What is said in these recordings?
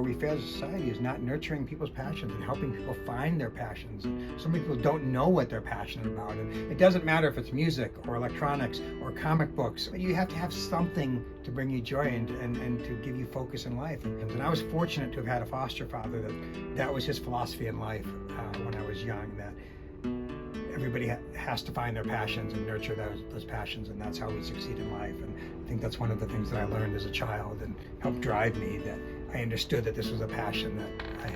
where we fail as a society is not nurturing people's passions and helping people find their passions. So many people don't know what they're passionate about, and it doesn't matter if it's music or electronics or comic books. You have to have something to bring you joy and to give you focus in life. And I was fortunate to have had a foster father that was his philosophy in life when I was young, that everybody has to find their passions and nurture those passions, and that's how we succeed in life. And I think that's one of the things that I learned as a child and helped drive me, that I understood that this was a passion that I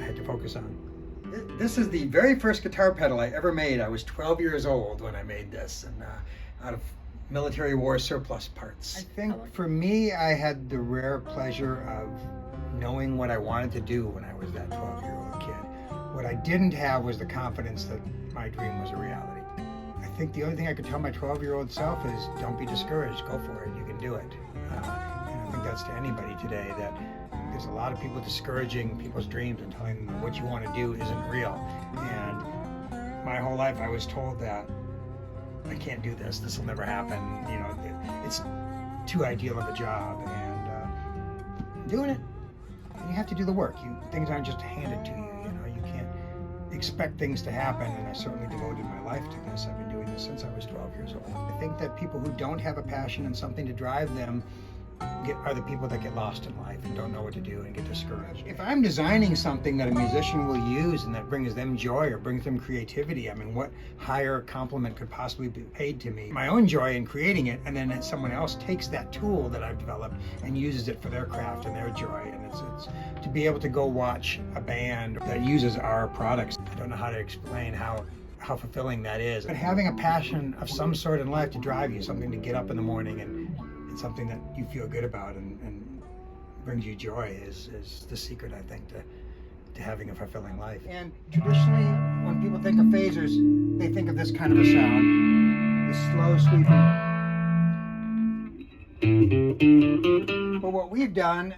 had to focus on. This is the very first guitar pedal I ever made. I was 12 years old when I made this, and out of military war surplus parts. I think for me, I had the rare pleasure of knowing what I wanted to do when I was that 12-year-old kid. What I didn't have was the confidence that my dream was a reality. I think the only thing I could tell my 12-year-old self is, don't be discouraged, go for it, you can do it. And I think that's to anybody today, that there's a lot of people discouraging people's dreams and telling them what you want to do isn't real. And my whole life I was told that I can't do this will never happen, it's too ideal of a job, and doing it, you have to do the work. Things aren't just handed to you. You can't expect things to happen, and I certainly devoted my life to this. I've been doing this since I was 12 years old. I think that people who don't have a passion and something to drive them are the people that get lost in life and don't know what to do and get discouraged. If I'm designing something that a musician will use and that brings them joy or brings them creativity, I mean, what higher compliment could possibly be paid to me? My own joy in creating it, and then someone else takes that tool that I've developed and uses it for their craft and their joy. And it's to be able to go watch a band that uses our products. I don't know how to explain how fulfilling that is. But having a passion of some sort in life to drive you, something to get up in the morning and it's something that you feel good about and brings you joy is the secret, I think, to having a fulfilling life. And traditionally, when people think of phasers, they think of this kind of a sound, the slow sweeping. But what we've done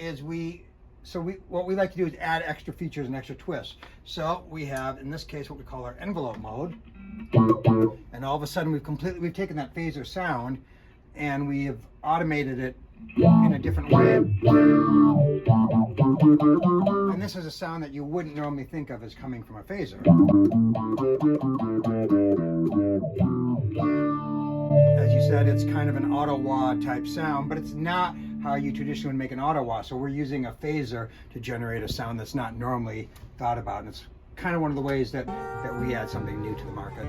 is what we like to do is add extra features and extra twists. So we have, in this case, what we call our envelope mode. And all of a sudden we've taken that phaser sound and we have automated it in a different way. And this is a sound that you wouldn't normally think of as coming from a phaser. As you said, it's kind of an auto-wah type sound, but it's not how you traditionally would make an auto-wah. So we're using a phaser to generate a sound that's not normally thought about. And it's kind of one of the ways that we add something new to the market.